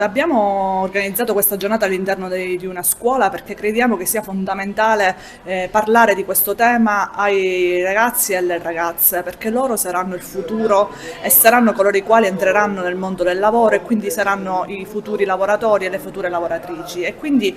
Abbiamo organizzato questa giornata all'interno di una scuola perché crediamo che sia fondamentale parlare di questo tema ai ragazzi e alle ragazze, perché loro saranno il futuro e saranno coloro i quali entreranno nel mondo del lavoro e quindi saranno i futuri lavoratori e le future lavoratrici. E quindi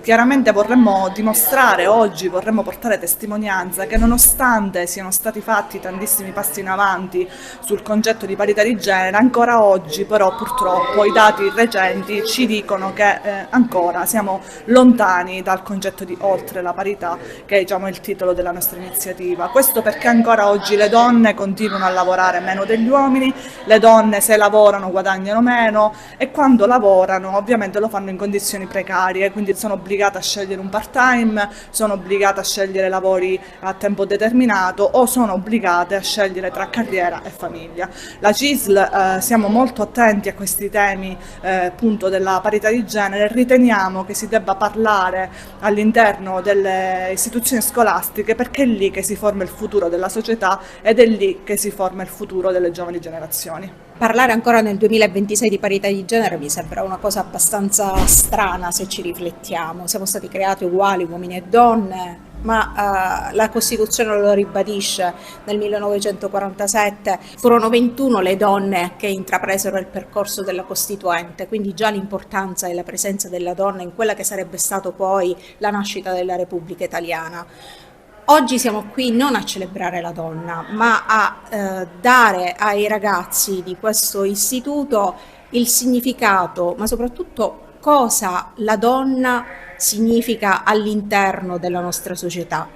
chiaramente vorremmo dimostrare oggi, vorremmo portare testimonianza che nonostante siano stati fatti tantissimi passi in avanti sul concetto di parità di genere, ancora oggi però purtroppo i dati recenti ci dicono che ancora siamo lontani dal concetto di oltre la parità, che diciamo, è il titolo della nostra iniziativa. Questo perché ancora oggi le donne continuano a lavorare meno degli uomini, le donne se lavorano guadagnano meno e quando lavorano ovviamente lo fanno in condizioni precarie, quindi sono obbligate a scegliere un part-time, sono obbligate a scegliere lavori a tempo determinato o sono obbligate a scegliere tra carriera e famiglia. La CISL siamo molto attenti a questi temi appunto della parità di genere, riteniamo che si debba parlare all'interno delle istituzioni scolastiche perché è lì che si forma il futuro della società ed è lì che si forma il futuro delle giovani generazioni. Parlare ancora nel 2026 di parità di genere mi sembra una cosa abbastanza strana se ci riflettiamo. Siamo stati creati uguali uomini e donne, ma la Costituzione lo ribadisce nel 1947. Furono 21 le donne che intrapresero il percorso della Costituente, quindi già l'importanza e la presenza della donna in quella che sarebbe stato poi la nascita della Repubblica Italiana. Oggi siamo qui non a celebrare la donna, ma a dare ai ragazzi di questo istituto il significato, ma soprattutto cosa la donna significa all'interno della nostra società.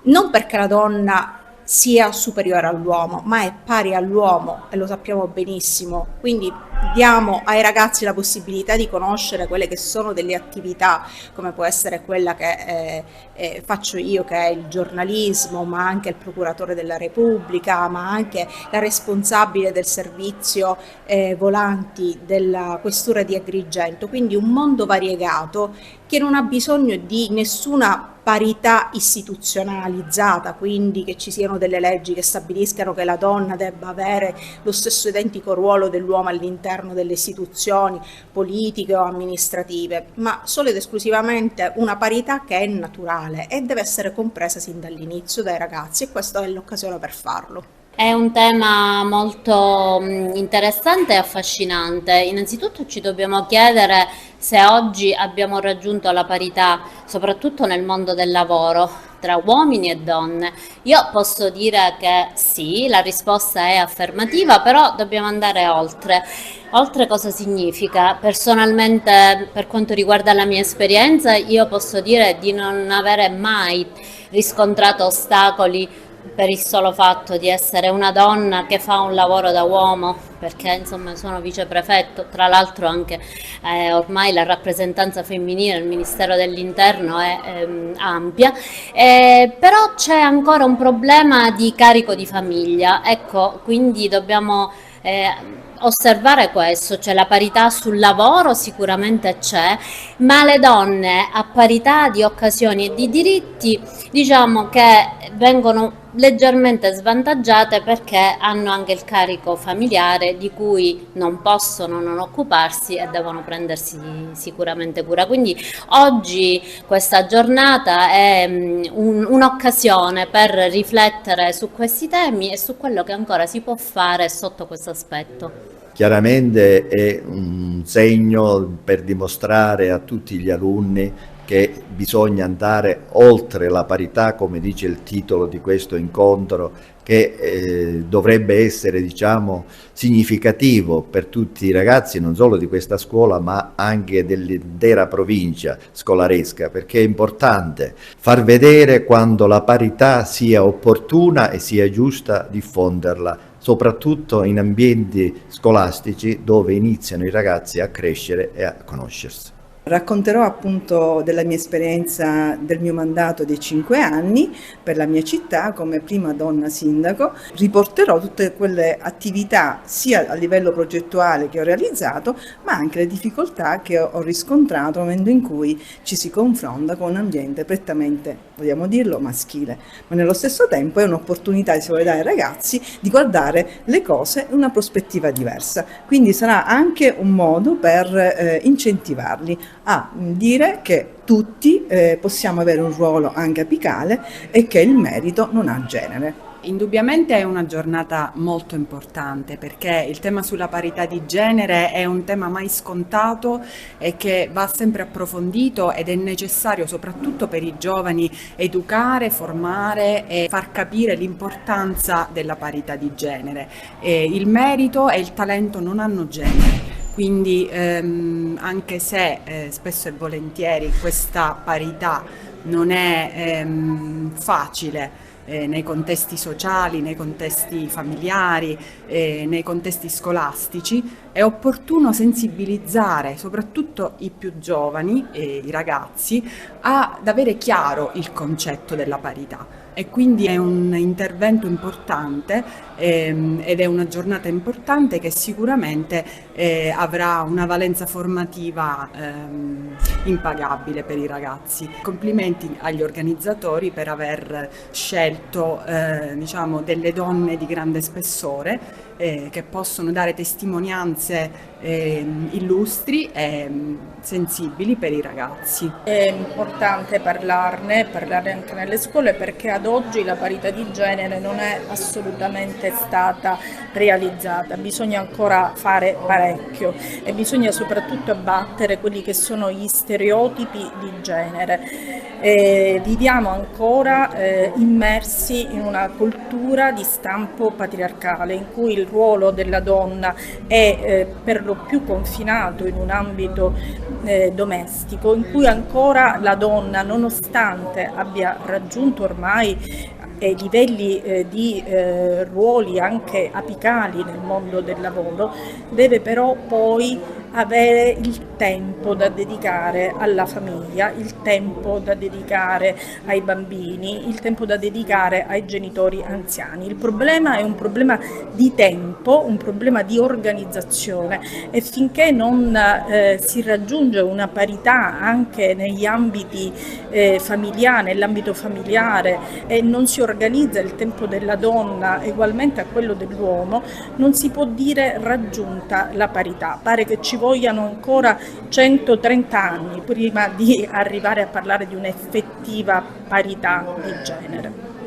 Non perché la donna sia superiore all'uomo, ma è pari all'uomo e lo sappiamo benissimo. Quindi diamo ai ragazzi la possibilità di conoscere quelle che sono delle attività, come può essere quella che faccio io, che è il giornalismo, ma anche il procuratore della Repubblica, ma anche la responsabile del servizio volanti della questura di Agrigento. Quindi un mondo variegato che non ha bisogno di nessuna parità istituzionalizzata, quindi che ci siano delle leggi che stabiliscano che la donna debba avere lo stesso identico ruolo dell'uomo all'interno delle istituzioni politiche o amministrative, ma solo ed esclusivamente una parità che è naturale e deve essere compresa sin dall'inizio dai ragazzi, e questa è l'occasione per farlo. È un tema molto interessante e affascinante. Innanzitutto ci dobbiamo chiedere se oggi abbiamo raggiunto la parità, soprattutto nel mondo del lavoro, tra uomini e donne. Io posso dire che sì, la risposta è affermativa, però dobbiamo andare oltre. Oltre cosa significa? Personalmente, per quanto riguarda la mia esperienza, io posso dire di non avere mai riscontrato ostacoli per il solo fatto di essere una donna che fa un lavoro da uomo, perché insomma sono viceprefetto, tra l'altro anche ormai la rappresentanza femminile al Ministero dell'Interno è ampia, però c'è ancora un problema di carico di famiglia, ecco, quindi dobbiamo osservare questo, cioè la parità sul lavoro sicuramente c'è, ma le donne a parità di occasioni e di diritti diciamo che vengono leggermente svantaggiate perché hanno anche il carico familiare di cui non possono non occuparsi e devono prendersi sicuramente cura. Quindi oggi questa giornata è un'occasione per riflettere su questi temi e su quello che ancora si può fare sotto questo aspetto. Chiaramente è un segno per dimostrare a tutti gli alunni che bisogna andare oltre la parità, come dice il titolo di questo incontro, che dovrebbe essere, diciamo, significativo per tutti i ragazzi, non solo di questa scuola, ma anche dell'intera provincia scolaresca, perché è importante far vedere quando la parità sia opportuna e sia giusta diffonderla, soprattutto in ambienti scolastici dove iniziano i ragazzi a crescere e a conoscersi. Racconterò appunto della mia esperienza, del mio mandato dei 5 anni per la mia città come prima donna sindaco. Riporterò tutte quelle attività sia a livello progettuale che ho realizzato, ma anche le difficoltà che ho riscontrato nel momento in cui ci si confronta con un ambiente prettamente, vogliamo dirlo, maschile. Ma nello stesso tempo è un'opportunità che si vuole dare ai ragazzi di guardare le cose in una prospettiva diversa. Quindi sarà anche un modo per incentivarli a dire che tutti possiamo avere un ruolo anche apicale e che il merito non ha genere. Indubbiamente è una giornata molto importante perché il tema sulla parità di genere è un tema mai scontato e che va sempre approfondito ed è necessario soprattutto per i giovani educare, formare e far capire l'importanza della parità di genere. Il merito e il talento non hanno genere. Quindi anche se spesso e volentieri questa parità non è facile nei contesti sociali, nei contesti familiari, nei contesti scolastici, è opportuno sensibilizzare soprattutto i più giovani e i ragazzi ad avere chiaro il concetto della parità. E quindi è un intervento importante ed è una giornata importante che sicuramente avrà una valenza formativa impagabile per i ragazzi. Complimenti agli organizzatori per aver scelto diciamo, delle donne di grande spessore che possono dare testimonianze illustri e sensibili per i ragazzi. È importante parlarne anche nelle scuole perché ad oggi la parità di genere non è assolutamente stata realizzata, bisogna ancora fare parecchio e bisogna soprattutto abbattere quelli che sono gli stereotipi di genere. Viviamo ancora immersi in una cultura di stampo patriarcale in cui il ruolo della donna è per lo più confinato in un ambito domestico, in cui ancora la donna, nonostante abbia raggiunto ormai livelli di ruoli anche apicali nel mondo del lavoro, deve però poi avere il tempo da dedicare alla famiglia, il tempo da dedicare ai bambini, il tempo da dedicare ai genitori anziani. Il problema è un problema di tempo, un problema di organizzazione e finché non si raggiunge una parità anche negli ambiti familiari, nell'ambito familiare e non si organizza il tempo della donna ugualmente a quello dell'uomo, non si può dire raggiunta la parità. Pare che ci vogliano ancora 130 anni prima di arrivare a parlare di un'effettiva parità di genere.